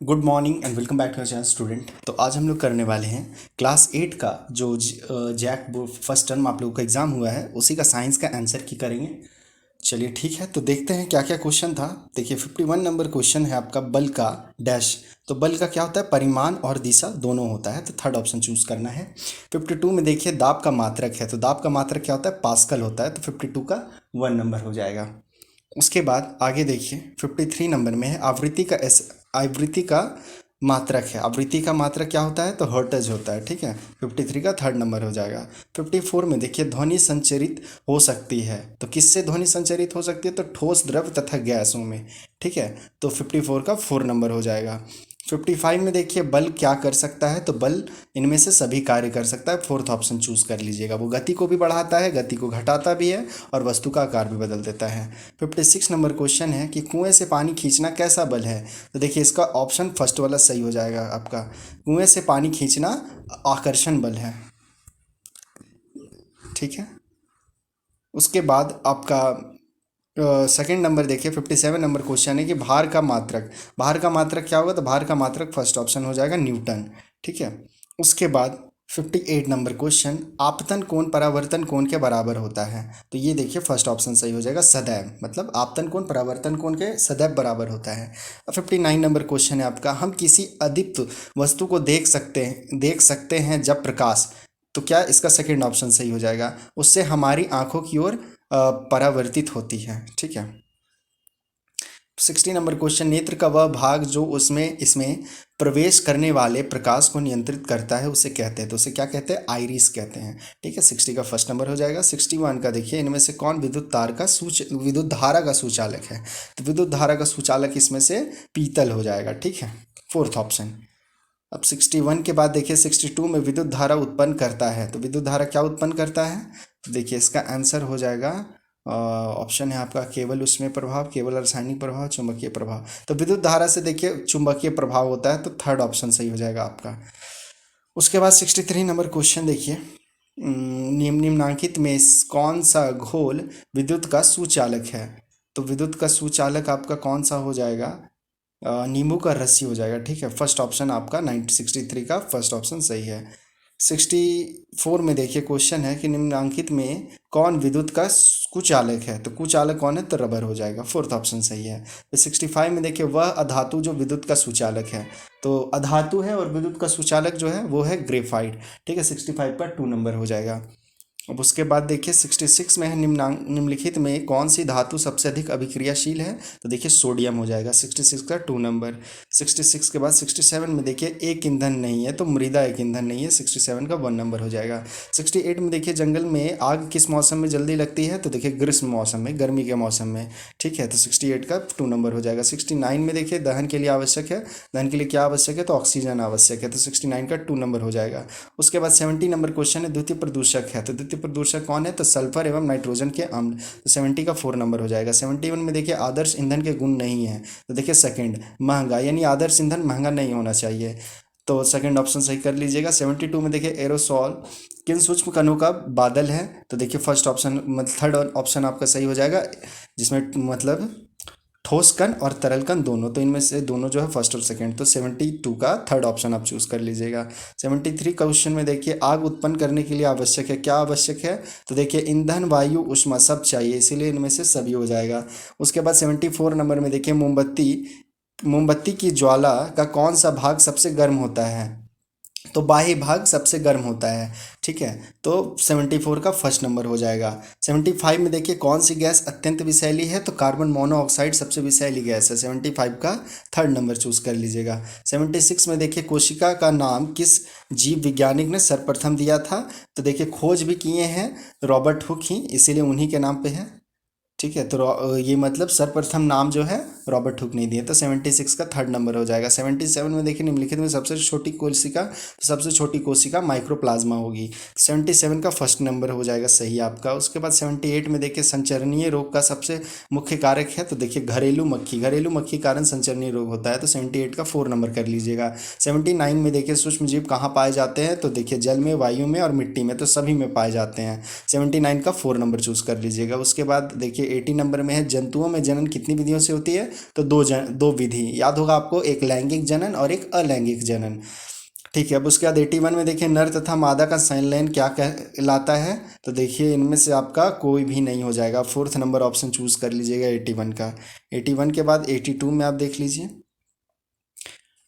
Good morning and welcome back to channel student. तो आज हम लोग करने वाले हैं क्लास 8 का जो जैक फर्स्ट टर्म आप लोगों का एग्ज़ाम हुआ है उसी का साइंस का आंसर की करेंगे। चलिए ठीक है, तो देखते हैं क्या क्या क्वेश्चन था। देखिए 51 नंबर क्वेश्चन है आपका, बल का डैश। तो बल का क्या होता है, परिमाण और दिशा दोनों होता है, तो थर्ड ऑप्शन चूज करना है। 52 में देखिए दाब का मात्रक है, तो दाब का मात्रक क्या होता है, पास्कल होता है, तो 52 का 1 नंबर हो जाएगा। उसके बाद आगे देखिए 53 नंबर में है आवृत्ति का मात्रक है। आवृत्ति का मात्रक क्या होता है, तो हर्ट्ज होता है, ठीक है। 53 का थर्ड नंबर हो जाएगा। 54 में देखिए ध्वनि संचरित हो सकती है, तो किससे ध्वनि संचरित हो सकती है, तो ठोस द्रव तथा गैसों में, ठीक है। तो 54 का 4 नंबर हो जाएगा। 55 में देखिए बल क्या कर सकता है, तो बल इनमें से सभी कार्य कर सकता है, फोर्थ ऑप्शन चूज कर लीजिएगा। वो गति को भी बढ़ाता है, गति को घटाता भी है और वस्तु का आकार भी बदल देता है। 56 नंबर क्वेश्चन है कि कुएं से पानी खींचना कैसा बल है, तो देखिए इसका ऑप्शन फर्स्ट वाला सही हो जाएगा आपका। कुएं से पानी खींचना आकर्षण बल है, ठीक है। उसके बाद आपका सेकंड नंबर देखिए 57 नंबर क्वेश्चन है कि भार का मात्रक क्या होगा, तो भार का मात्रक फर्स्ट ऑप्शन हो जाएगा न्यूटन, ठीक है। उसके बाद 58 नंबर क्वेश्चन, आपतन कोण परावर्तन कोण के बराबर होता है, तो ये देखिए फर्स्ट ऑप्शन सही हो जाएगा, सदैव, मतलब आपतन कोण परावर्तन कोण के सदैव बराबर होता है। 59 नंबर क्वेश्चन है आपका, हम किसी अदीप्त वस्तु को देख सकते हैं जब प्रकाश, तो क्या इसका सेकंड ऑप्शन सही हो जाएगा, उससे हमारी आंखों की ओर परावर्तित होती है, ठीक है। 60 नंबर क्वेश्चन, नेत्र का वह भाग जो उसमें इसमें प्रवेश करने वाले प्रकाश को नियंत्रित करता है उसे कहते हैं, तो उसे क्या कहते हैं, आइरिस कहते हैं, ठीक है। 60 का फर्स्ट नंबर हो जाएगा। 61 का देखिए इनमें से कौन विद्युत धारा का सुचालक है, तो विद्युत धारा का सुचालक इसमें से पीतल हो जाएगा, ठीक है, फोर्थ ऑप्शन। अब 61 के बाद देखिए 62 में विद्युत धारा उत्पन्न करता है, तो विद्युत धारा क्या उत्पन्न करता है, तो देखिए इसका आंसर हो जाएगा ऑप्शन है आपका केवल उसमें प्रभाव, केवल रासायनिक प्रभाव, चुंबकीय प्रभाव। तो विद्युत धारा से देखिए चुंबकीय प्रभाव होता है, तो थर्ड ऑप्शन सही हो जाएगा आपका। उसके बाद 63 नंबर क्वेश्चन देखिए, निम्नांकित में कौन सा घोल विद्युत का सुचालक है, तो विद्युत का सुचालक आपका कौन सा हो जाएगा, नींबू का रस्सी हो जाएगा, ठीक है। फर्स्ट ऑप्शन आपका 63 का फर्स्ट ऑप्शन सही है। 64 में देखिए क्वेश्चन है कि निम्नांकित में कौन विद्युत का कुचालक है, तो कुचालक कौन है, तो रबर हो जाएगा, फोर्थ ऑप्शन सही है। तो 65 में देखिए वह अधातु जो विद्युत का सुचालक है, तो अधातु है और विद्युत का सुचालक जो है वो है ग्रेफाइट, ठीक है। 65 पर 2 नंबर हो जाएगा। अब उसके बाद देखिए 66 में है निम्नलिखित में कौन सी धातु सबसे अधिक अभिक्रियाशील है, तो देखिए सोडियम हो जाएगा, 66 का 2 नंबर। 66 के बाद 67 में देखिए एक ईंधन नहीं है, तो मृदा एक ईंधन नहीं है, 67 का 1 नंबर हो जाएगा। 68 में देखिए जंगल में आग किस मौसम में जल्दी लगती है, तो देखिए ग्रीष्म मौसम में, गर्मी के मौसम में, ठीक है, तो 68 का 2 नंबर हो जाएगा। 69 में देखिए दहन के लिए आवश्यक है, दहन के लिए क्या आवश्यक है, तो ऑक्सीजन आवश्यक है, तो 69 का 2 नंबर हो जाएगा। उसके बाद 70 नंबर क्वेश्चन है द्वितीय प्रदूषक है, तो द्वितीय प्रदूषक कौन है, तो सल्फर एवं नाइट्रोजन के अम्ल, तो 70 का 4 नंबर हो जाएगा। 71 में देखिए आदर्श ईंधन के गुण नहीं है, तो देखिए सेकंड महंगा, यानी आदर्श ईंधन महंगा नहीं होना चाहिए, तो सेकंड ऑप्शन सही कर लीजिएगा। 72 में देखिए एरोसॉल किन सूक्ष्म कणों का बादल है, तो देखिए फर्स्ट ऑप्शन मतलब थर्ड ऑप्शन आपका सही हो जाएगा, जिसमें मतलब ठोस कण और तरल कण दोनों, तो इनमें से दोनों जो है फर्स्ट और सेकंड, तो 72 का थर्ड ऑप्शन आप चूज कर लीजिएगा। 73 क्वेश्चन में देखिए आग उत्पन्न करने के लिए आवश्यक है, क्या आवश्यक है, तो देखिए ईंधन वायु उष्मा सब चाहिए, इसीलिए इनमें से सभी हो जाएगा। उसके बाद 74 नंबर में देखिए मोमबत्ती की ज्वाला का कौन सा भाग सबसे गर्म होता है, तो बाह्य भाग सबसे गर्म होता है, ठीक है, तो 74 का फर्स्ट नंबर हो जाएगा। 75 में देखिए कौन सी गैस अत्यंत विषैली है, तो कार्बन मोनोऑक्साइड सबसे विषैली गैस है, 75 का थर्ड नंबर चूज कर लीजिएगा। 76 में देखिए कोशिका का नाम किस जीव वैज्ञानिक ने सर्वप्रथम दिया था, तो देखिए खोज भी किए हैं रॉबर्ट हुक ही, इसीलिए उन्हीं के नाम पे है, ठीक है। तो ये मतलब सर्वप्रथम नाम जो है रॉबर्ट हुक ने दिए, तो 76 का थर्ड नंबर हो जाएगा। 77 में देखिए निम्नलिखित में सबसे छोटी कोशिका, तो सबसे छोटी कोशिका माइक्रोप्लाज्मा होगी, 77 का फर्स्ट नंबर हो जाएगा सही आपका। उसके बाद 78 में देखिए संचरणीय रोग का सबसे मुख्य कारक है, तो देखिए घरेलू मक्खी कारण संचरणीय रोग होता है, तो 78 का 4 नंबर कर लीजिएगा। 79 में देखिए सूक्ष्म जीव कहाँ पाए जाते हैं, तो देखिए जल में, वायु में और मिट्टी में, तो सभी में पाए जाते हैं, 79 का 4 नंबर चूज कर लीजिएगा। उसके बाद देखिए 80 नंबर में है जंतुओं में जनन कितनी विधियों से होती है, तो दो विधि याद होगा आपको, एक लैंगिक जनन और एक अलैंगिक जनन। ठीक है, अब उसके बाद 81 में देखिए नर तथा मादा का संलयन क्या कहलाता है, तो देखिए इनमें से आपका कोई भी नहीं हो जाएगा, फोर्थ नंबर ऑप्शन चूज कर लीजिएगा 81 का। 81 के बाद 82 में आप देख लीजिए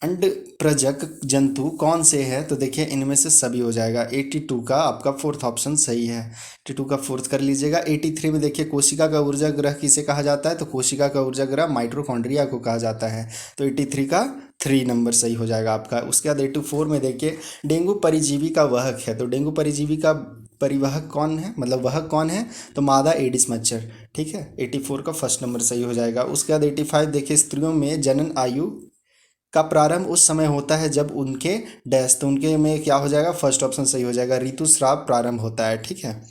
अंड प्रजक जंतु कौन से है, तो देखिए इनमें से सभी हो जाएगा। 82 का आपका फोर्थ ऑप्शन सही है, 82 का फोर्थ कर लीजिएगा। 83 में देखिए कोशिका का ऊर्जा ग्रह किसे कहा जाता है, तो कोशिका का ऊर्जा ग्रह माइटोकॉन्ड्रिया को कहा जाता है, तो 83 का 3 नंबर सही हो जाएगा आपका। उसके बाद 84 में देखिए डेंगू परिजीवी का वाहक है, तो डेंगू परिजीवी का परिवाहक कौन है, मतलब वाहक कौन है, तो मादा एडिस मच्छर। ठीक है, 84 का फर्स्ट नंबर सही हो जाएगा। उसके बाद 85 देखिए स्त्रियों में जनन आयु का प्रारंभ उस समय होता है जब उनके डैश, तो उनके में क्या हो जाएगा, फर्स्ट ऑप्शन सही हो जाएगा, ऋतुस्राव प्रारंभ होता है। ठीक है,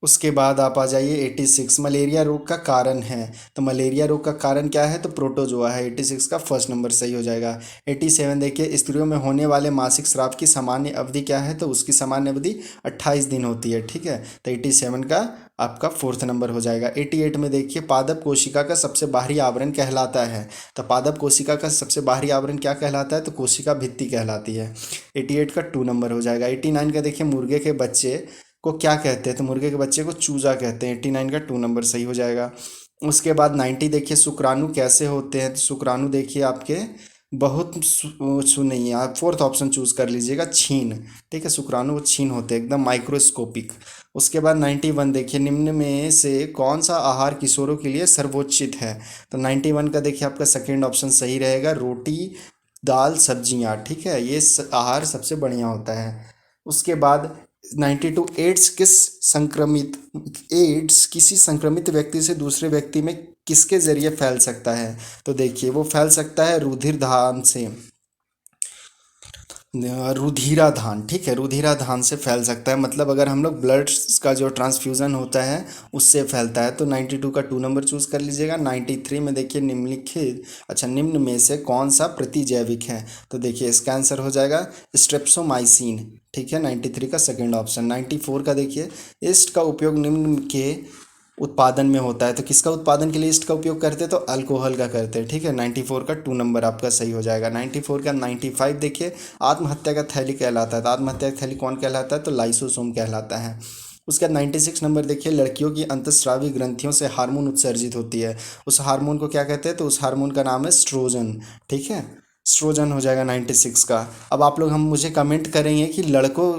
उसके बाद आप आ जाइए 86 मलेरिया रोग का कारण है, तो मलेरिया रोग का कारण क्या है, तो प्रोटोजोआ है, 86 का फर्स्ट नंबर सही हो जाएगा। 87 देखिए स्त्रियों में होने वाले मासिक स्राव की सामान्य अवधि क्या है, तो उसकी सामान्य अवधि 28 दिन होती है। ठीक है, तो 87 का आपका फोर्थ नंबर हो जाएगा। 88 में देखिए पादप कोशिका का सबसे बाहरी आवरण कहलाता है, तो पादप कोशिका का सबसे बाहरी आवरण क्या कहलाता है, तो कोशिका भित्ति कहलाती है, 88 का 2 नंबर हो जाएगा। 89 का देखिए मुर्गे के बच्चे को क्या कहते हैं, तो मुर्गे के बच्चे को चूजा कहते हैं, 89 का 2 नंबर सही हो जाएगा। उसके बाद 90 देखिए शुक्राणु कैसे होते हैं, तो शुक्राणु देखिए आपके बहुत नहीं है, आप फोर्थ ऑप्शन चूज कर लीजिएगा, छीन। ठीक है, शुक्राणु वो छीन होते हैं एकदम माइक्रोस्कोपिक। उसके बाद 91 देखिए निम्न में से कौन सा आहार किशोरों के लिए सर्वोचित है, तो 91 का देखिए आपका सेकेंड ऑप्शन सही रहेगा, रोटी दाल सब्जियां। ठीक है, ये आहार सबसे बढ़िया होता है। उसके बाद 92 एड्स किसी संक्रमित व्यक्ति से दूसरे व्यक्ति में किसके जरिए फैल सकता है, तो देखिए वो फैल सकता है रुधिरदान से, रुधिराधान। ठीक है, रुधिराधान से फैल सकता है, मतलब अगर हम लोग ब्लड का जो ट्रांसफ्यूज़न होता है उससे फैलता है, तो 92 का 2 नंबर चूज कर लीजिएगा। 93 में देखिए निम्नलिखित निम्न में से कौन सा प्रतिजैविक है, तो देखिए इसका आंसर हो जाएगा स्ट्रेप्सोमाइसिन। ठीक है, 93 का सेकेंड ऑप्शन। 94 का देखिए ईस्ट का उपयोग निम्न के उत्पादन में होता है, तो किसका उत्पादन के लिए ईस्ट का उपयोग करते हैं, तो अल्कोहल का करते हैं। ठीक है, 94 का 2 नंबर आपका सही हो जाएगा। 94 का 95 देखिए आत्महत्या का थैली कहलाता है, तो आत्महत्या का थैली कौन कहलाता है, तो लाइसोसोम कहलाता है। उसके बाद 96 नंबर देखिए लड़कियों की अंतस्रावी ग्रंथियों से हार्मोन उत्सर्जित होती है, उस हार्मोन को क्या कहते हैं, तो उस हार्मोन का नाम है स्ट्रोजन। ठीक है, स्ट्रोजन हो जाएगा 96 का। अब आप लोग हम मुझे कमेंट करेंगे कि लड़कों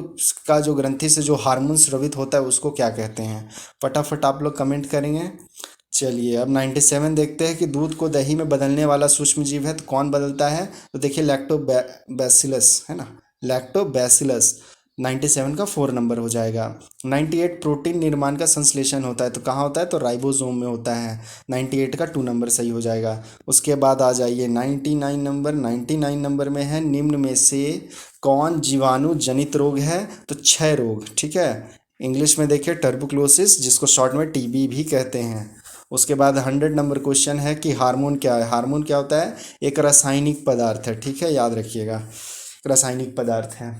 का जो ग्रंथि से जो हार्मोन स्रावित होता है उसको क्या कहते हैं, फटाफट आप लोग कमेंट करेंगे। चलिए अब 97 देखते हैं कि दूध को दही में बदलने वाला सूक्ष्म जीव है, तो कौन बदलता है, तो देखिए लैक्टोबैसिलस है ना, लैक्टोबैसिलस। 97 का 4 नंबर हो जाएगा। 98 प्रोटीन निर्माण का संश्लेषण होता है, तो कहाँ होता है, तो राइबोसोम में होता है, 98 का 2 नंबर सही हो जाएगा। उसके बाद आ जाइए 99 नंबर। 99 नंबर में है निम्न में से कौन जीवाणु जनित रोग है, तो क्षय रोग। ठीक है, इंग्लिश में देखिए टर्बुक्लोसिस, जिसको शॉर्ट में टीबी भी कहते हैं। उसके बाद 100 नंबर क्वेश्चन है कि हार्मोन क्या है, हार्मोन क्या होता है, एक रासायनिक पदार्थ है। ठीक है, याद रखिएगा रासायनिक पदार्थ है।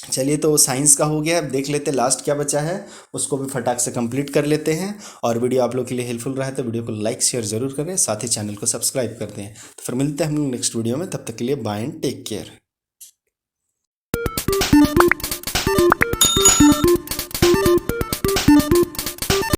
चलिए तो साइंस का हो गया, अब देख लेते लास्ट क्या बचा है, उसको भी फटाक से कंप्लीट कर लेते हैं। और वीडियो आप लोग के लिए हेल्पफुल रहा है तो वीडियो को लाइक शेयर जरूर करें, साथ ही चैनल को सब्सक्राइब कर दें। तो फिर मिलते हैं हम लोग नेक्स्ट वीडियो में, तब तक के लिए बाय एंड टेक केयर।